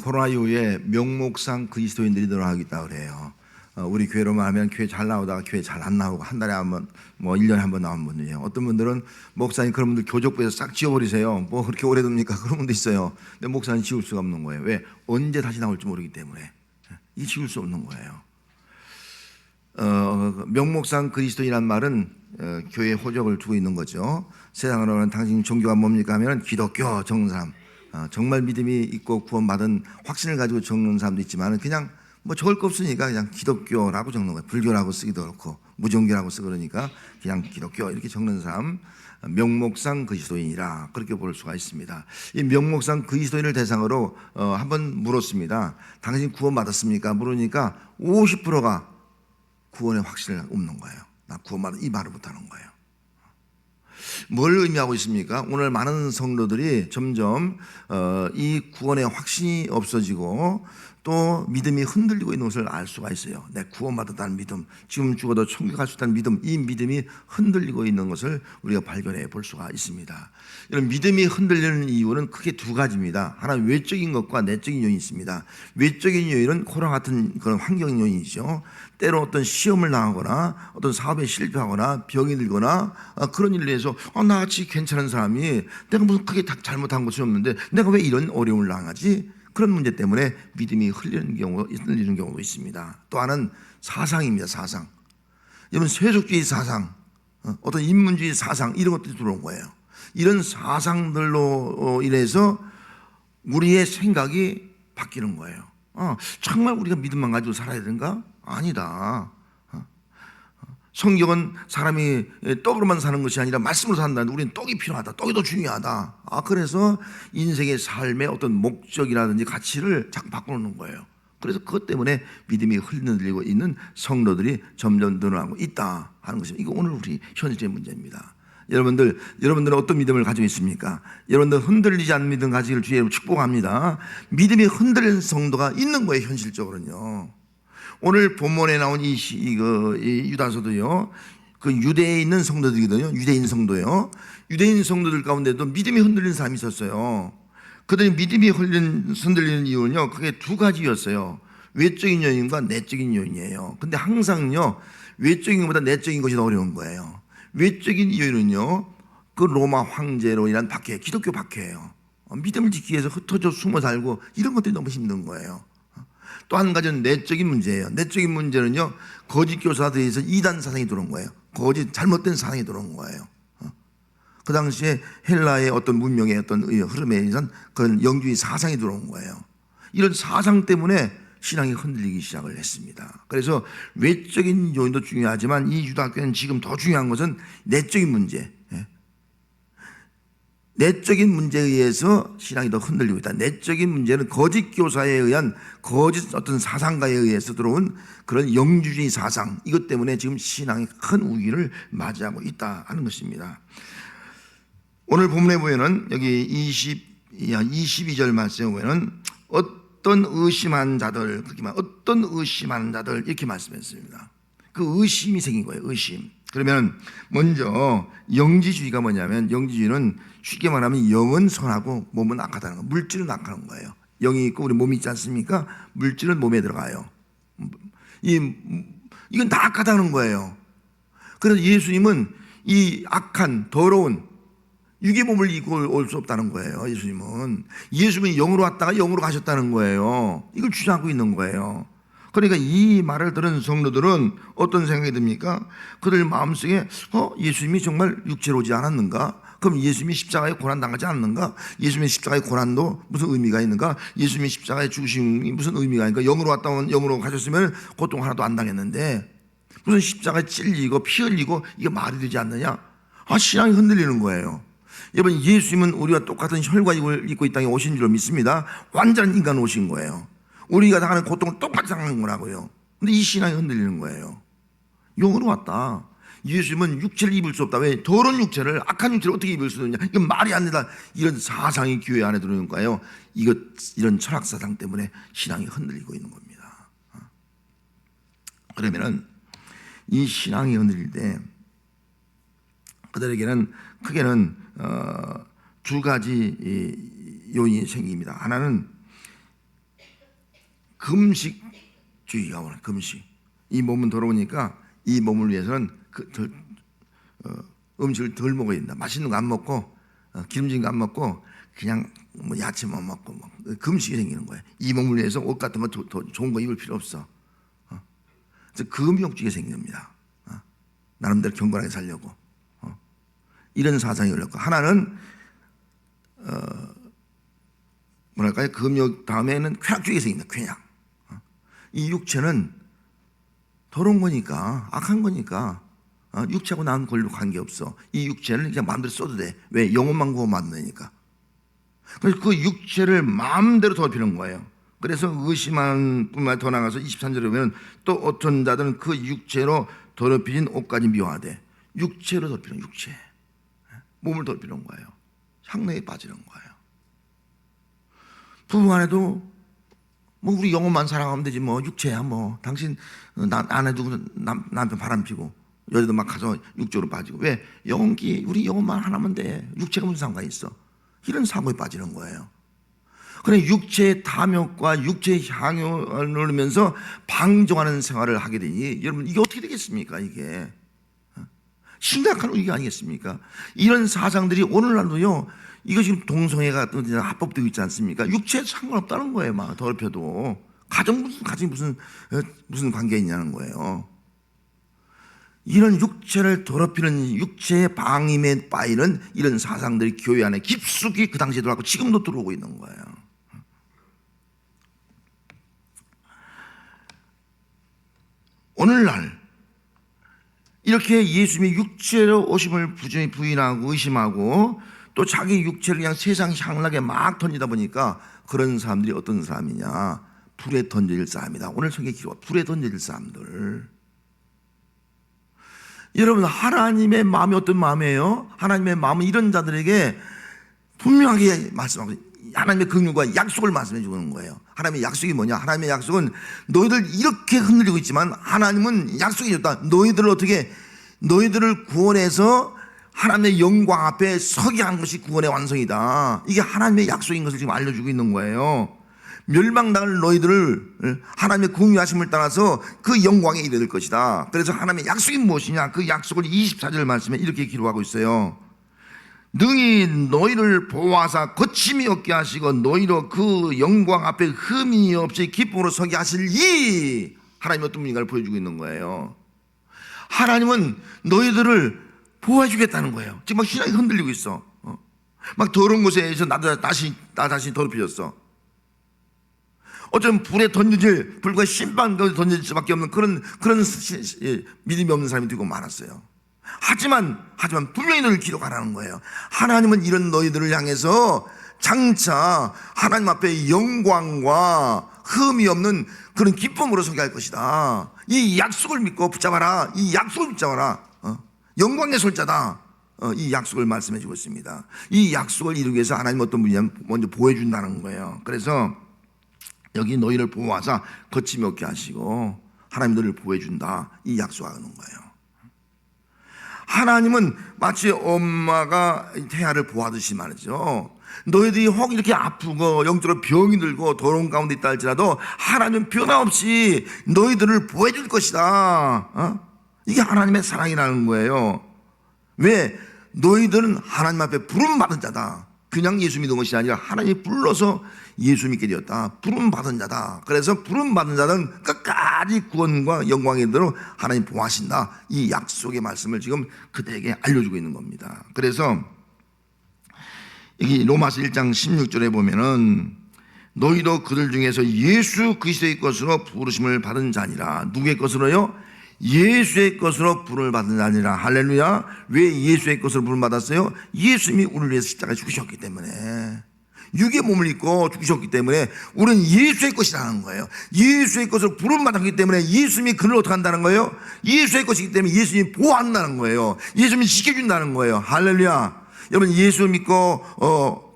코로나 이후에 명목상 그리스도인들이 늘어나고 있다고 그래요. 우리 교회로만 하면 교회 잘 나오다가 교회 잘 안 나오고 한 달에 한 번, 뭐 1년에 한 번 나오는 분들이에요. 어떤 분들은 목사님 그런 분들 교족부에서 싹 지워버리세요. 뭐 그렇게 오래 둡니까? 그런 분도 있어요. 근데 목사님 지울 수가 없는 거예요. 왜? 언제 다시 나올지 모르기 때문에. 이 지울 수 없는 거예요. 명목상 그리스도인이란 말은 교회에 호적을 두고 있는 거죠. 세상으로는 당신 종교가 뭡니까 하면 기독교 적는 사람, 정말 믿음이 있고 구원받은 확신을 가지고 적는 사람도 있지만 그냥 뭐 적을 거 없으니까 그냥 기독교라고 적는 거예요. 불교라고 쓰기도 그렇고 무종교라고 쓰고 그러니까 그냥 기독교 이렇게 적는 사람, 명목상 그리스도인이라 그렇게 볼 수가 있습니다. 이 명목상 그리스도인을 대상으로 한번 물었습니다. 당신 구원받았습니까? 물으니까 50%가 구원의 확신을 없는 거예요. 나 구원받은 이 말을 못하는 거예요. 뭘 의미하고 있습니까? 오늘 많은 성도들이 점점 이 구원의 확신이 없어지고 또 믿음이 흔들리고 있는 것을 알 수가 있어요. 내 구원받았다는 믿음, 지금 죽어도 천국 갈 수 있다는 믿음, 이 믿음이 흔들리고 있는 것을 우리가 발견해 볼 수가 있습니다. 이런 믿음이 흔들리는 이유는 크게 두 가지입니다. 하나는 외적인 것과 내적인 요인이 있습니다. 외적인 요인은 코로나 같은 그런 환경 요인이죠. 때로 어떤 시험을 당하거나 어떤 사업에 실패하거나 병이 들거나 그런 일로 해서 나같이 괜찮은 사람이 내가 무슨 크게 잘못한 것이 없는데 내가 왜 이런 어려움을 당하지? 그런 문제 때문에 믿음이 흔들리는 경우도 있습니다. 또 하나는 사상입니다. 사상. 여러분 세속주의 사상, 어떤 인문주의 사상 이런 것들이 들어온 거예요. 이런 사상들로 인해서 우리의 생각이 바뀌는 거예요. 정말 우리가 믿음만 가지고 살아야 되는가? 아니다. 성경은 사람이 떡으로만 사는 것이 아니라 말씀으로 산다는데 우리는 떡이 필요하다. 떡이 더 중요하다. 그래서 인생의 삶의 어떤 목적이라든지 가치를 자꾸 바꿔놓는 거예요. 그래서 그것 때문에 믿음이 흔들리고 있는 성도들이 점점 늘어나고 있다 하는 것입니다. 이거 오늘 우리 현실의 문제입니다. 여러분들은 어떤 믿음을 가지고 있습니까? 여러분들 흔들리지 않는 믿음 가지기를 주의 이름으로 축복합니다. 믿음이 흔들리는 성도가 있는 거예요. 현실적으로는요. 오늘 본문에 나온 이 유다서도요, 그 유대에 있는 성도들이거든요. 유대인 성도요. 유대인 성도들 가운데도 믿음이 흔들리는 사람이 있었어요. 그들이 믿음이 흔들리는 이유는요, 그게 두 가지였어요. 외적인 요인과 내적인 요인이에요. 근데 항상요, 외적인 것보다 내적인 것이 더 어려운 거예요. 외적인 요인은요, 그 로마 황제로 인한 박해, 기독교 박해예요. 믿음을 지키기 위해서 흩어져 숨어 살고 이런 것들이 너무 힘든 거예요. 또 한 가지는 내적인 문제예요. 내적인 문제는요, 거짓 교사들에 의해서 이단 사상이 들어온 거예요. 거짓 잘못된 사상이 들어온 거예요. 그 당시에 헬라의 어떤 문명의 어떤 흐름에 의한 그런 영주의 사상이 들어온 거예요. 이런 사상 때문에 신앙이 흔들리기 시작을 했습니다. 그래서 외적인 요인도 중요하지만 이 유다교회는 지금 더 중요한 것은 내적인 문제. 내적인 문제에 의해서 신앙이 더 흔들리고 있다. 내적인 문제는 거짓 교사에 의한 거짓 어떤 사상가에 의해서 들어온 그런 영주주의 사상, 이것 때문에 지금 신앙이 큰 위기를 맞이하고 있다 하는 것입니다. 오늘 본문에 보면은 여기 22절 말씀에 보면은 어떤 의심한 자들, 그렇게 말 어떤 의심하는 자들 이렇게 말씀했습니다. 그 의심이 생긴 거예요. 의심. 그러면 먼저 영지주의가 뭐냐면, 영지주의는 쉽게 말하면 영은 선하고 몸은 악하다는 거, 물질은 악한 거예요. 영이 있고 우리 몸이 있지 않습니까? 물질은 몸에 들어가요. 이건 다 악하다는 거예요. 그래서 예수님은 이 악한 더러운 육의 몸을 입고 올 수 없다는 거예요. 예수님은 영으로 왔다가 영으로 가셨다는 거예요. 이걸 주장하고 있는 거예요. 그러니까 이 말을 들은 성도들은 어떤 생각이 듭니까? 그들 마음속에 예수님이 정말 육체로 오지 않았는가? 그럼 예수님이 십자가에 고난당하지 않았는가? 예수님의 십자가의 고난도 무슨 의미가 있는가? 예수님이 십자가에 죽으심이 무슨 의미가 있는가? 영으로 왔다면 영으로 가셨으면 고통 하나도 안 당했는데 무슨 십자가에 찔리고 피 흘리고 이게 말이 되지 않느냐? 신앙이 흔들리는 거예요. 여러분, 예수님은 우리와 똑같은 혈관을 입고 이 땅에 오신 줄로 믿습니다. 완전한 인간 오신 거예요. 우리가 당하는 고통을 똑같이 당하는 거라고요. 근데 이 신앙이 흔들리는 거예요. 영으로 왔다. 예수님은 육체를 입을 수 없다. 왜? 더러운 육체를, 악한 육체를 어떻게 입을 수 있느냐? 이건 말이 안 된다. 이런 사상이 교회 안에 들어오는 거예요. 이런 철학사상 때문에 신앙이 흔들리고 있는 겁니다. 그러면은 이 신앙이 흔들릴 때 그들에게는 크게는 두 가지 요인이 생깁니다. 하나는 금식주의가 오는 금식. 이 몸은 더러우니까 이 몸을 위해서는 음식을 덜 먹어야 된다. 맛있는 거 안 먹고 기름진 거 안 먹고 그냥 뭐 야채만 먹고 뭐 금식이 생기는 거예요. 이 몸을 위해서 옷 같은 거 더 좋은 거 입을 필요 없어. 그래서 금욕주의가 생깁니다. 나름대로 경건하게 살려고. 이런 사상이 열렸고, 하나는 뭐랄까요? 금욕 다음에는 쾌락주의가 생깁니다. 쾌락. 이 육체는 더러운 거니까, 악한 거니까 육체하고 나는 권리 관계없어. 이 육체는 그냥 마음대로 써도 돼. 왜? 영혼만 구워 만드니까. 그래서 그 육체를 마음대로 더럽히는 거예요. 그래서 의심한 뿐만 더 나가서 23절에 보면 또 어떤 자들은 그 육체로 더럽혀진 옷까지 미워하되, 육체로 더럽히는 육체, 몸을 더럽히는 거예요. 향내에 빠지는 거예요. 부부간에도 뭐 우리 영혼만 사랑하면 되지 뭐 육체야 뭐 당신 아내 두고 남편 바람피고 여자도 막 가서 육적으로 빠지고, 왜? 영혼기 우리 영혼만 하나면 돼. 육체가 무슨 상관이 있어? 이런 사고에 빠지는 거예요. 그래, 육체의 탐욕과 육체의 향을 누르면서 방종하는 생활을 하게 되니 여러분 이게 어떻게 되겠습니까? 이게 심각한 위기 아니겠습니까? 이런 사상들이 오늘날도요, 이거 지금 동성애가 합법되고 있지 않습니까? 육체에 상관없다는 거예요. 막 더럽혀도 가정이 무슨 관계 있냐는 거예요. 이런 육체를 더럽히는 육체의 방임에 빠이는 이런 사상들이 교회 안에 깊숙이 그 당시에 들어왔고 지금도 들어오고 있는 거예요. 오늘날 이렇게 예수님이 육체로 오심을 부정히 부인하고 의심하고 또 자기 육체를 그냥 세상 향락에 막 던지다 보니까 그런 사람들이 어떤 사람이냐? 불에 던질 사람이다. 오늘 성경에 기록, 불에 던질 사람들. 여러분, 하나님의 마음이 어떤 마음이에요? 하나님의 마음은 이런 자들에게 분명하게 말씀하고 하나님의 긍휼과 약속을 말씀해 주는 거예요. 하나님의 약속이 뭐냐? 하나님의 약속은 너희들 이렇게 흔들리고 있지만 하나님은 약속이 줬다. 너희들을 구원해서 하나님의 영광 앞에 서게 하는 것이 구원의 완성이다. 이게 하나님의 약속인 것을 지금 알려주고 있는 거예요. 멸망당할 너희들을 하나님의 긍휼하심을 따라서 그 영광에 이르를 것이다. 그래서 하나님의 약속이 무엇이냐? 그 약속을 24절 말씀에 이렇게 기록하고 있어요. 능히 너희를 보호하사 거침이 없게 하시고 너희로 그 영광 앞에 흠이 없이 기쁨으로 서게 하실 이 하나님의 어떤 분인가를 보여주고 있는 거예요. 하나님은 너희들을 보호해 주겠다는 거예요. 지금 막 신앙이 흔들리고 있어. 막 더러운 곳에서 나 자신이 더럽혀졌어. 어쩌면 불에 던질, 불과 심판 던질 수밖에 없는 그런 믿음이 없는 사람이 되고 많았어요. 하지만 분명히 너희를 기록하라는 거예요. 하나님은 이런 너희들을 향해서 장차 하나님 앞에 영광과 흠이 없는 그런 기쁨으로 서게 할 것이다. 이 약속을 믿고 붙잡아라. 이 약속을 붙잡아라. 영광의 솔자다. 이 약속을 말씀해 주고 있습니다. 이 약속을 이루기 위해서 하나님 어떤 분이냐면 먼저 보여준다는 거예요. 그래서 여기 너희를 보호하사 거침이 없게 하시고 하나님 너희를 보호해준다. 이 약속하는 거예요. 하나님은 마치 엄마가 태아를 보호하듯이 말이죠. 너희들이 혹 이렇게 아프고 영적으로 병이 들고 더러운 가운데 있다 할지라도 하나님은 변함없이 너희들을 보호해줄 것이다. 이게 하나님의 사랑이라는 거예요. 왜? 너희들은 하나님 앞에 부름받은 자다. 그냥 예수 믿은 것이 아니라 하나님이 불러서 예수 믿게 되었다. 부름받은 자다. 그래서 부름받은 자는 끝까지 구원과 영광에 이르도록 하나님 보호하신다. 이 약속의 말씀을 지금 그들에게 알려주고 있는 겁니다. 그래서 여기 로마서 1장 16절에 보면은 너희도 그들 중에서 예수 그리스도의 것으로 부르심을 받은 자니라. 누구의 것으로요? 예수의 것으로 부름을 받은 자니라. 할렐루야. 왜 예수의 것으로 부름을 받았어요? 예수님이 우리를 위해서 십자가에 죽으셨기 때문에, 육의 몸을 입고 죽으셨기 때문에 우리는 예수의 것이라는 거예요. 예수의 것으로 부름을 받았기 때문에 예수님이 그를 어떻게 한다는 거예요? 예수의 것이기 때문에 예수님이 보호한다는 거예요. 예수님이 지켜준다는 거예요. 할렐루야. 여러분, 예수 믿고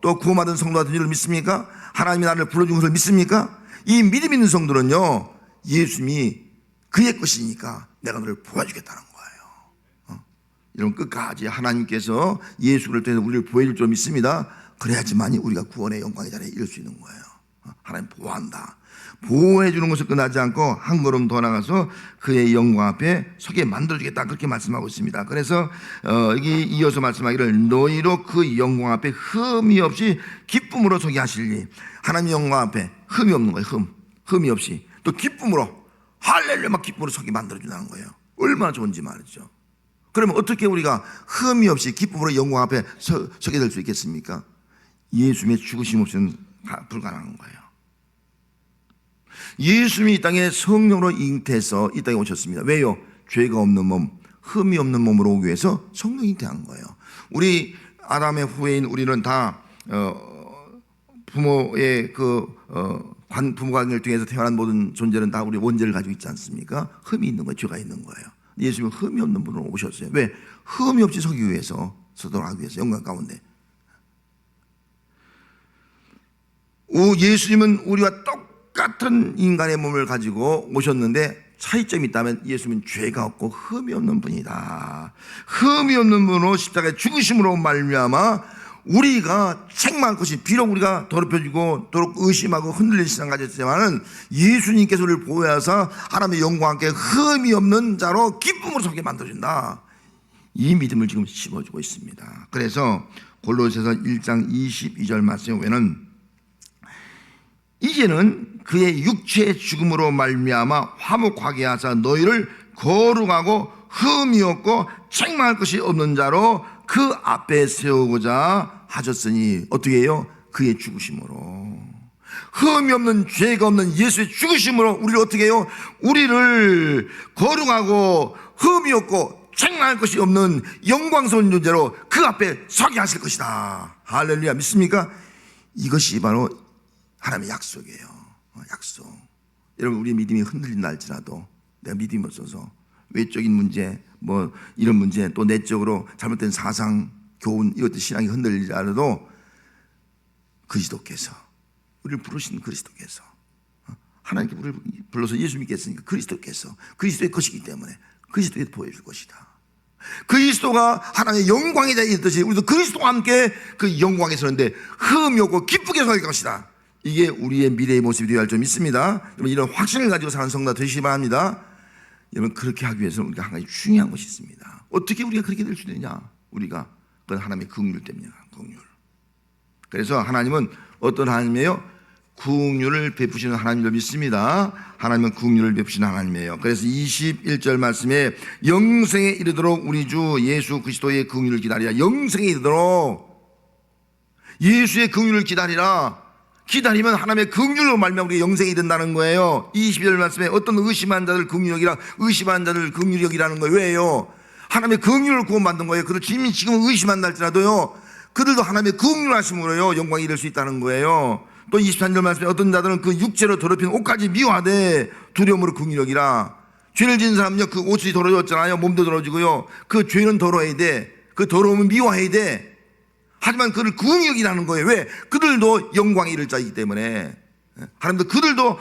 또 구원받은 성도가 된 줄 믿습니까? 하나님이 나를 불러준 것을 믿습니까? 이 믿음 있는 성도는요, 예수님이 그의 것이니까 내가 너를 보호해주겠다는 거예요. 여러분, 끝까지 하나님께서 예수를 통해서 우리를 보호해줄 줄 믿습니다. 그래야지만이 우리가 구원의 영광의 자리에 이를 수 있는 거예요. 하나님 보호한다. 보호해 주는 것을 끝나지 않고 한 걸음 더 나가서 그의 영광 앞에 서게 만들어주겠다, 그렇게 말씀하고 있습니다. 그래서 여기 이어서 말씀하기를 너희로 그 영광 앞에 흠이 없이 기쁨으로 서게 하시리니, 하나님의 영광 앞에 흠이 없는 거예요. 흠이 없이 또 기쁨으로, 할렐루야 막 기쁨으로 서게 만들어준다는 거예요. 얼마나 좋은지 말이죠. 그러면 어떻게 우리가 흠이 없이 기쁨으로 영광 앞에 서게 될 수 있겠습니까? 예수님의 죽으심 없이는 불가능한 거예요. 예수님이 이 땅에 성령으로 잉태해서 이 땅에 오셨습니다. 왜요? 죄가 없는 몸, 흠이 없는 몸으로 오기 위해서 성령 잉태한 거예요. 우리 아담의 후예인 우리는 다 부모의 부모 관계를 통해서 태어난 모든 존재는 다 우리 원죄를 가지고 있지 않습니까? 흠이 있는 거예요. 죄가 있는 거예요. 예수님은 흠이 없는 분으로 오셨어요. 왜? 흠이 없이 서기 위해서, 서도록 하기 위해서, 영광 가운데. 예수님은 우리와 똑같은 인간의 몸을 가지고 오셨는데 차이점이 있다면 예수님은 죄가 없고 흠이 없는 분이다. 흠이 없는 분으로 십자가에 죽으심으로 말미암아 우리가 책망할 것이, 비록 우리가 더럽혀지고 의심하고 흔들릴 시간 가졌지만은 예수님께서 우리를 보호하사 하나님의 영광과 함께 흠이 없는 자로 기쁨으로 서게 만들어준다. 이 믿음을 지금 심어주고 있습니다. 그래서 골로새서 1장 22절 말씀에 보면은 이제는 그의 육체의 죽음으로 말미암아 화목하게 하사 너희를 거룩하고 흠이 없고 책망할 것이 없는 자로 그 앞에 세우고자 하셨으니, 어떻게 해요? 그의 죽으심으로, 흠이 없는, 죄가 없는 예수의 죽으심으로 우리를 어떻게 해요? 우리를 거룩하고 흠이 없고 책망할 것이 없는 영광스러운 존재로 그 앞에 서게 하실 것이다. 할렐루야. 믿습니까? 이것이 바로 하나님의 약속이에요. 약속. 여러분, 우리의 믿음이 흔들린다 할지라도, 내가 믿음이 없어서 외적인 문제, 뭐 이런 문제, 또 내적으로 잘못된 사상, 교훈, 이것들 신앙이 흔들리더라도 그리스도께서, 우리를 부르신 그리스도께서, 하나님께 우리를 불러서 예수 믿게 했으니까 그리스도께서, 그리스도의 것이기 때문에 그리스도에게 보여줄 것이다. 그리스도가 하나님의 영광의 자리에 있듯이 우리도 그리스도와 함께 그 영광에 서는데 흠이 없고 기쁘게 설 것이다. 이게 우리의 미래의 모습이 되어야 할 줄 믿습니다. 여러분, 이런 확신을 가지고 사는 성도 되시기 바랍니다. 여러분, 그렇게 하기 위해서는 우리가 한 가지 중요한 것이 있습니다. 어떻게 우리가 그렇게 될 수 있느냐? 우리가 그건 하나님의 긍휼 때문이야. 긍휼. 그래서 하나님은 어떤 하나님이에요? 긍휼을 베푸시는 하나님을 믿습니다. 하나님은 긍휼을 베푸시는 하나님이에요. 그래서 21절 말씀에 영생에 이르도록 우리 주 예수 그리스도의 긍휼을 기다리라. 영생에 이르도록 예수의 긍휼을 기다리라. 기다리면 하나님의 긍휼로 말미암아 우리가 영생이 된다는 거예요. 22절 말씀에 어떤 의심한 자들 긍휼히 여기라, 의심한 자들 긍휼히 여기라는 거예요. 왜요? 하나님의 긍휼을 구원받는 거예요. 그래서 지금 의심한다 할지라도요, 그들도 하나님의 긍휼하심으로요 영광이 이룰 수 있다는 거예요. 또 23절 말씀에 어떤 자들은 그 육체로 더럽힌 옷까지 미워하되 두려움으로 긍휼히 여기라. 죄를 지은 사람은요, 그 옷이 더러워졌잖아요. 몸도 더러워지고요, 그 죄는 더러워야 돼. 그 더러움은 미워해야 돼. 하지만 그를 긍휼히 여기라는 거예요. 왜? 그들도 영광이 이를 자이기 때문에. 하나님도 그들도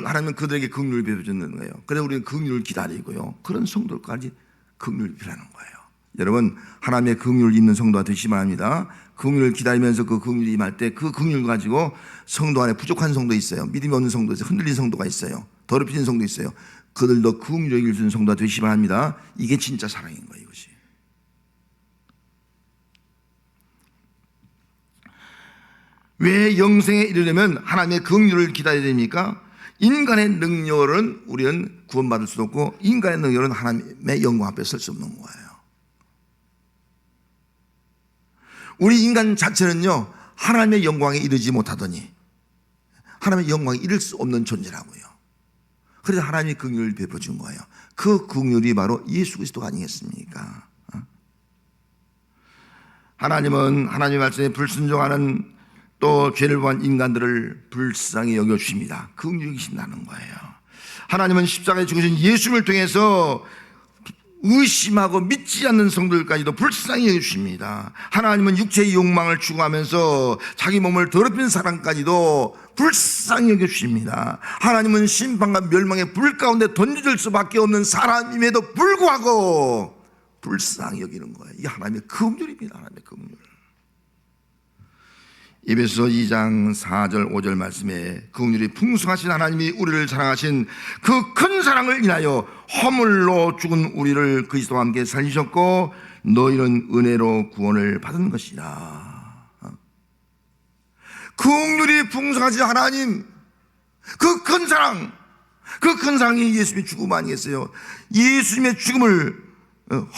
하나님은 그들에게 긍휼을 베풀어주는 거예요. 그래서 우리는 긍휼을 기다리고요, 그런 성도까지 긍휼을 베라는 거예요. 여러분, 하나님의 긍휼을 입는 성도가 되시기 바랍니다. 긍휼을 기다리면서 그 긍휼이 임할 때 그 긍휼 가지고 성도 안에 부족한 성도 있어요. 믿음이 없는 성도 있어요. 흔들린 성도가 있어요. 더럽혀진 성도 있어요. 그들도 긍휼을 여길 수 있는 성도가 되시기 바랍니다. 이게 진짜 사랑인 거예요. 이것이. 왜 영생에 이르려면 하나님의 긍휼을 기다려야 됩니까? 인간의 능력은 우리는 구원받을 수도 없고, 인간의 능력은 하나님의 영광 앞에 설 수 없는 거예요. 우리 인간 자체는요, 하나님의 영광에 이르지 못하더니 하나님의 영광에 이를 수 없는 존재라고요. 그래서 하나님이 긍휼을 베풀어 준 거예요. 그 긍휼이 바로 예수 그리스도가 아니겠습니까? 하나님은 하나님의 말씀에 불순종하는, 또 죄를 범한 인간들을 불쌍히 여겨주십니다. 긍휼히 계신다는 거예요. 하나님은 십자가에 죽으신 예수를 통해서 의심하고 믿지 않는 성도들까지도 불쌍히 여겨주십니다. 하나님은 육체의 욕망을 추구하면서 자기 몸을 더럽힌 사람까지도 불쌍히 여겨주십니다. 하나님은 심판과 멸망의 불 가운데 던져질 수밖에 없는 사람임에도 불구하고 불쌍히 여기는 거예요. 이게 하나님의 긍휼입니다. 하나님의 긍휼. 에베소 2장 4절 5절 말씀에 긍휼이 풍성하신 하나님이 우리를 사랑하신 그 큰 사랑을 인하여 허물로 죽은 우리를 그리스도와 함께 살리셨고 너희는 은혜로 구원을 받은 것이라. 긍휼이 풍성하신 하나님, 그 큰 사랑, 그 큰 사랑이 예수님의 죽음 아니겠어요? 예수님의 죽음을,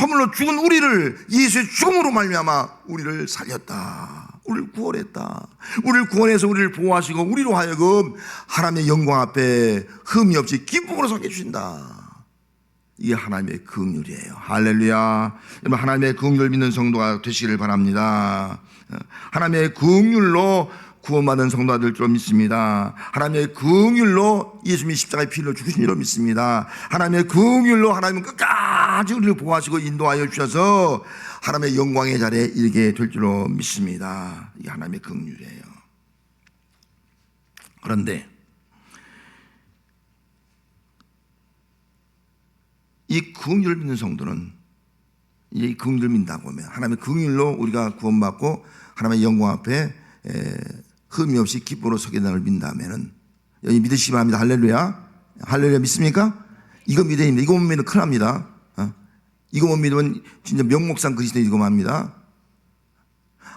허물로 죽은 우리를 예수의 죽음으로 말미암아 우리를 살렸다, 우리를 구원했다, 우리를 구원해서 우리를 보호하시고 우리로 하여금 하나님의 영광 앞에 흠이 없이 기쁨으로 서게 주신다. 이게 하나님의 긍휼이에요. 할렐루야. 여러분, 하나님의 긍휼을 믿는 성도가 되시기를 바랍니다. 하나님의 긍휼로 구원받은 성도가 될 줄 믿습니다. 하나님의 긍휼로 예수님이 십자가의 피로 죽으신 줄 믿습니다. 하나님의 긍휼로 하나님은 끝까지 우리를 보호하시고 인도하여 주셔서 하나님의 영광의 자리에 이르게 될 줄로 믿습니다. 이게 하나님의 긍휼이에요. 그런데 이 긍휼을 믿는 성도는, 이 긍휼을 믿는다고 하면 하나님의 긍휼로 우리가 구원받고 하나님의 영광 앞에 흠이 없이 기쁨으로 서게 되는 걸 믿는다면은, 여기 믿으시기 바랍니다. 할렐루야. 할렐루야. 믿습니까? 이거 믿어야 됩니다. 이거 못 믿으면 큰일 납니다. 이거 못 믿으면 진짜 명목상 그리스도인 이거 맙니다.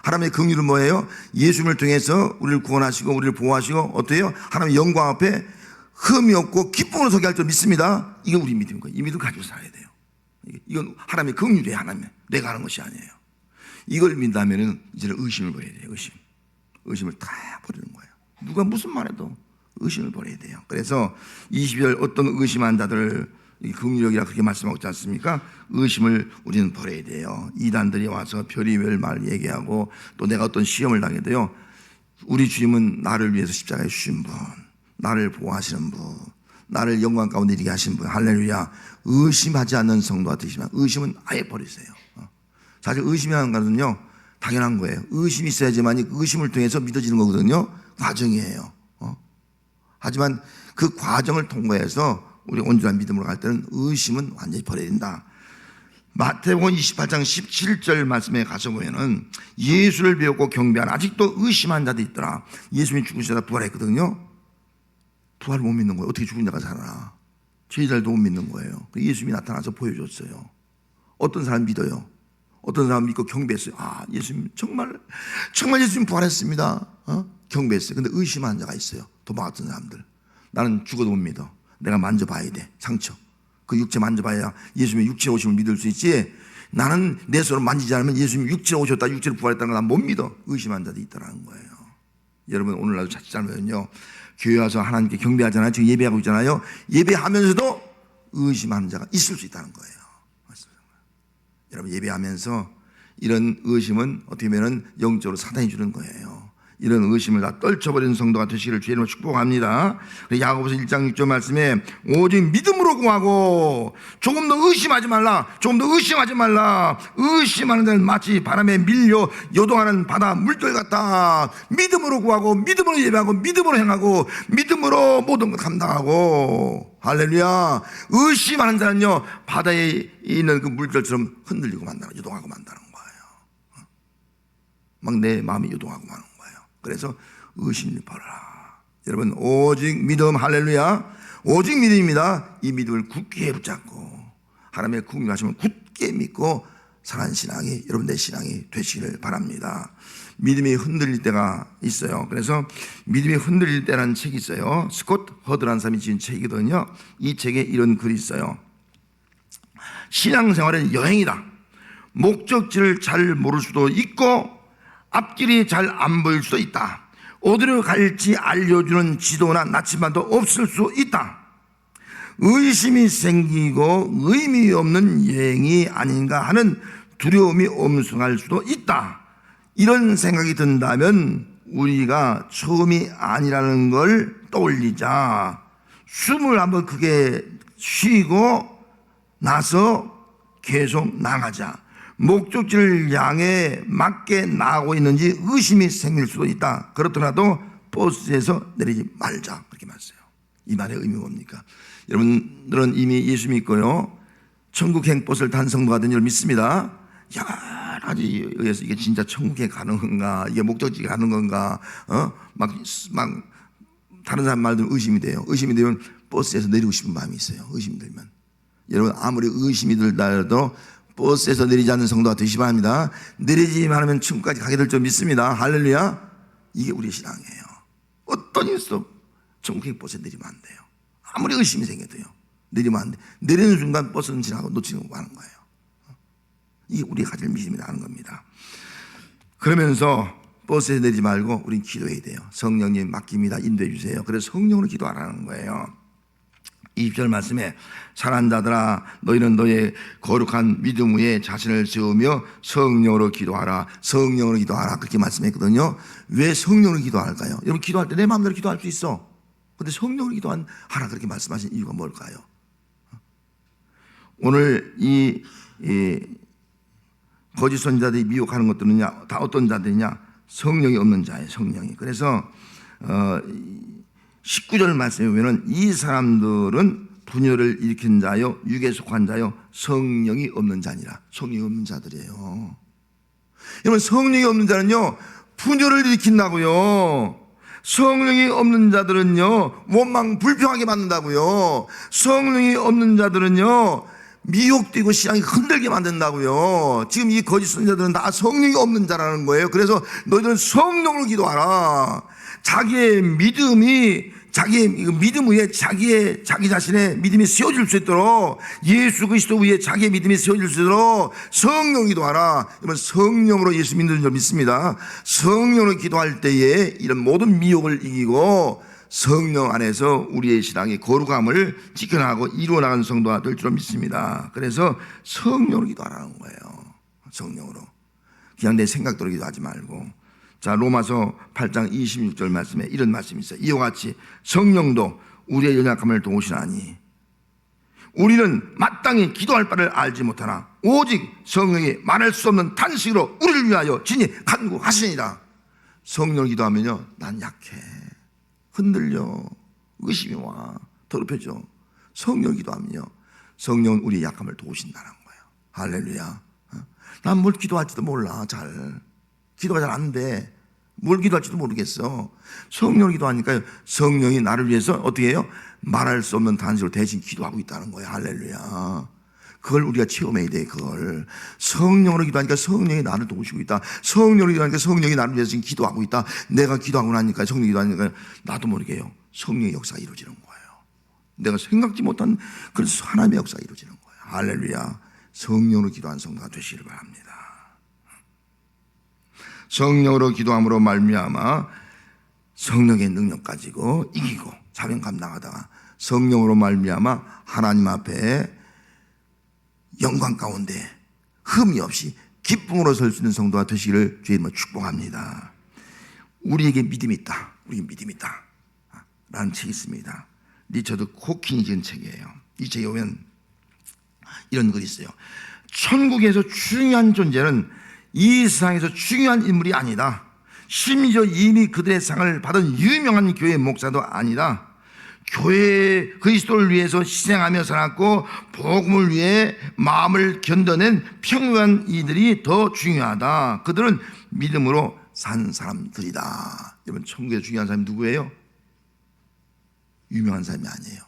하나님의 긍휼은 뭐예요? 예수님을 통해서 우리를 구원하시고 우리를 보호하시고 어때요? 하나님의 영광 앞에 흠이 없고 기쁨으로 서게 할 줄 믿습니다. 이건 우리 믿음인 거예요. 이 믿음 가지고 살아야 돼요. 이건 하나님의 긍휼이에요. 하나님, 내가 하는 것이 아니에요. 이걸 믿다면은 이제는 의심을 버려야 돼요. 의심을 다 버리는 거예요. 누가 무슨 말해도 의심을 버려야 돼요. 그래서 20절 어떤 의심한 자들, 긍휼력이라 그렇게 말씀하고 있지 않습니까? 의심을 우리는 버려야 돼요. 이단들이 와서 별의별 말 얘기하고 또 내가 어떤 시험을 당해도요, 우리 주님은 나를 위해서 십자가에 주신 분, 나를 보호하시는 분, 나를 영광 가운데 이르게 하신 분, 할렐루야. 의심하지 않는 성도가 되시면 의심은 아예 버리세요. 사실 의심이라는 것은요, 당연한 거예요. 의심이 있어야지만 의심을 통해서 믿어지는 거거든요. 과정이에요. 하지만 그 과정을 통과해서 우리 온전한 믿음으로 갈 때는 의심은 완전히 버려야 된다. 마태복음 28장 17절 말씀에 가서 보면은 예수를 배웠고 경배한 아직도 의심한 자도 있더라. 예수님이 죽으시다 부활했거든요. 부활을 못 믿는 거예요. 어떻게 죽은 자가 살아나? 제자들도 못 믿는 거예요. 예수님이 나타나서 보여줬어요. 어떤 사람 믿어요. 어떤 사람 믿고 경배했어요. 아, 예수님 정말 예수님 부활했습니다. 경배했어요. 근데 의심하는 자가 있어요. 도망갔던 사람들. 나는 죽어도 못 믿어. 내가 만져봐야 돼. 상처. 그 육체 만져봐야 예수님의 육체 오심을 믿을 수 있지. 나는 내 손으로 만지지 않으면 예수님이 육체로 오셨다, 육체로 부활했다는 걸 난 못 믿어. 의심하는 자도 있다는 거예요. 여러분, 오늘날도 자칫 잘못하면요, 교회 와서 하나님께 경배하잖아요. 지금 예배하고 있잖아요. 예배하면서도 의심하는 자가 있을 수 있다는 거예요. 여러분, 예배하면서 이런 의심은 어떻게 보면 영적으로 사단이 주는 거예요. 이런 의심을 다 떨쳐버리는 성도가 되시기를 주님으로 축복합니다. 야고보서 1장 6절 말씀에 오직 믿음으로 구하고 조금 더 의심하지 말라. 조금 더 의심하지 말라. 의심하는 자는 마치 바람에 밀려 요동하는 바다 물결 같다. 믿음으로 구하고 믿음으로 예배하고 믿음으로 행하고 믿음으로 모든 걸 감당하고, 할렐루야. 의심하는 자는요, 바다에 있는 그 물결처럼 흔들리고 만다는, 요동하고 만다는 거예요. 막 내 마음이 요동하고 마는 거예요. 그래서 의심을 버려라. 여러분, 오직 믿음, 할렐루야. 오직 믿음입니다. 이 믿음을 굳게 붙잡고 하나님의 긍휼하심을 굳게 믿고 사는 신앙이 여러분 내 신앙이 되시기를 바랍니다. 믿음이 흔들릴 때가 있어요. 그래서 믿음이 흔들릴 때라는 책이 있어요. 스콧 허드라는 사람이 지은 책이거든요. 이 책에 이런 글이 있어요. 신앙생활은 여행이다. 목적지를 잘 모를 수도 있고 앞길이 잘 안 보일 수도 있다. 어디로 갈지 알려주는 지도나 나침반도 없을 수 있다. 의심이 생기고 의미 없는 여행이 아닌가 하는 두려움이 엄습할 수도 있다. 이런 생각이 든다면 우리가 처음이 아니라는 걸 떠올리자. 숨을 한번 크게 쉬고 나서 계속 나가자. 목적지를 향해 맞게 나가고 있는지 의심이 생길 수도 있다. 그렇더라도 버스에서 내리지 말자. 그렇게 말했어요. 이 말의 의미가 뭡니까? 여러분들은 이미 예수 믿고요, 천국행 버스를 탄 성도가 된 줄 믿습니다. 가지 의해서 이게 진짜 천국에 가는 건가, 이게 목적지에 가는 건가, 막 다른 사람 말들은 의심이 돼요. 의심이 되면 버스에서 내리고 싶은 마음이 있어요. 의심이 들면. 여러분, 아무리 의심이 들더라도 버스에서 내리지 않는 성도가 되시기 바랍니다. 내리지만 하면 천국까지 가게 될 줄 믿습니다. 할렐루야. 이게 우리의 신앙이에요. 어떤 일도 천국의 버스에 내리면 안 돼요. 아무리 의심이 생겨도요. 내리면 안 돼. 내리는 순간 버스는 지나고 놓치는 거 하는 거예요. 이게 우리가 가질 믿음이라는 겁니다. 그러면서 버스에 내리지 말고 우린 기도해야 돼요. 성령님 맡깁니다. 인도해 주세요. 그래서 성령으로 기도하라는 거예요. 20절 말씀에 사랑하는 자들아 너희는 너의 거룩한 믿음 위에 자신을 세우며 성령으로 기도하라. 성령으로 기도하라. 그렇게 말씀했거든요. 왜 성령으로 기도할까요? 여러분, 기도할 때 내 마음대로 기도할 수 있어. 그런데 성령으로 기도하라 그렇게 말씀하신 이유가 뭘까요? 오늘 이 거짓 선지자들이 미혹하는 것들은요, 다 어떤 자들이냐? 성령이 없는 자예요. 성령이. 그래서 19절 말씀에 보면 이 사람들은 분열을 일으킨 자요, 육에 속한 자요, 성령이 없는 자니라. 성령이 없는 자들이에요. 여러분, 성령이 없는 자는요 분열을 일으킨다고요. 성령이 없는 자들은요 원망 불평하게 만든다고요. 성령이 없는 자들은요 미혹되고 신앙이 흔들게 만든다고요. 지금 이 거짓 선지자들은 다 성령이 없는 자라는 거예요. 그래서 너희들은 성령으로 기도하라. 자기의 믿음이 자기의 믿음 위에 자기 자신의 믿음이 세워질 수 있도록, 예수 그리스도 위에 자기의 믿음이 세워질 수 있도록 성령으로 기도하라. 이번 성령으로 예수 믿는 줄 믿습니다. 성령으로 기도할 때에 이런 모든 미혹을 이기고 성령 안에서 우리의 신앙의 거룩함을 지켜나가고 이루어나가는 성도가 될 줄 믿습니다. 그래서 성령으로 기도하라는 거예요. 성령으로. 그냥 내 생각대로 기도하지 말고. 자, 로마서 8장 26절 말씀에 이런 말씀이 있어요. 이와 같이 성령도 우리의 연약함을 도우시나니 우리는 마땅히 기도할 바를 알지 못하나 오직 성령이 말할 수 없는 탄식으로 우리를 위하여 진히 간구하시니라. 성령을 기도하면요 난 약해, 흔들려, 의심이 와, 더럽혀져. 성령을 기도하면요 성령은 우리의 약함을 도우신다는 거예요. 할렐루야. 난 뭘 기도할지도 몰라. 기도가 잘 안 돼. 뭘 기도할지도 모르겠어. 성령을 기도하니까요 성령이 나를 위해서 어떻게 해요? 말할 수 없는 탄식으로 대신 기도하고 있다는 거예요. 할렐루야. 그걸 우리가 체험해야 돼. 그걸 성령으로 기도하니까 성령이 나를 도우시고 있다. 성령으로 기도하니까 성령이 나를 위해서 지금 기도하고 있다. 내가 기도하고 나니까 성령이 기도하니까 나도 모르게요 성령의 역사가 이루어지는 거예요. 내가 생각지 못한 그런 하나님의 역사가 이루어지는 거예요. 할렐루야. 성령으로 기도한 성도가 되시기를 바랍니다. 성령으로 기도함으로 말미암아 성령의 능력 가지고 이기고 사명 감당하다가 성령으로 말미암아 하나님 앞에 영광 가운데 흠이 없이 기쁨으로 설 수 있는 성도가 되시기를 주의 이름으로 축복합니다. 우리에게 믿음이 있다. 우리에게 믿음이 있다. 라는 책이 있습니다. 리처드 호킨이 지은 책이에요. 이 책에 보면 이런 글이 있어요. 천국에서 중요한 존재는 이 세상에서 중요한 인물이 아니다. 심지어 이미 그들의 상을 받은 유명한 교회 목사도 아니다. 교회 그리스도를 위해서 희생하며 살았고 복음을 위해 마음을 견뎌낸 평범한 이들이 더 중요하다. 그들은 믿음으로 산 사람들이다. 여러분, 천국에서 중요한 사람이 누구예요? 유명한 사람이 아니에요.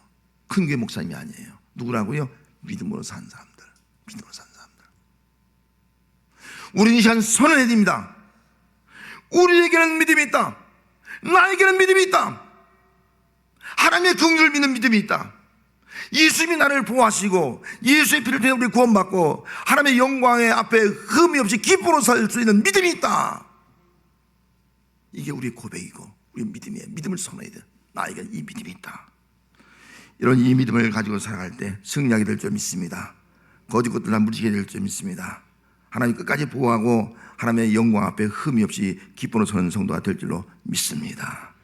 큰 교회 목사님이 아니에요. 누구라고요? 믿음으로 산 사람들. 믿음으로 산 사람들. 우리는 이 시간 선언해야 됩니다. 우리에게는 믿음이 있다. 나에게는 믿음이 있다. 하나님의 긍휼을 믿는 믿음이 있다. 예수님이 나를 보호하시고 예수의 피를 통해 우리 구원받고 하나님의 영광의 앞에 흠이 없이 기쁨으로 살 수 있는 믿음이 있다. 이게 우리의 고백이고 우리 믿음이에요. 믿음을 선언해야 돼. 나에게 이 믿음이 있다. 이런 이 믿음을 가지고 살아갈 때 승리하게 될 줄 믿습니다. 거짓 것들 다 무지게 될 줄 믿습니다. 하나님 끝까지 보호하고 하나님의 영광 앞에 흠이 없이 기쁨으로 서는 성도가 될 줄로 믿습니다.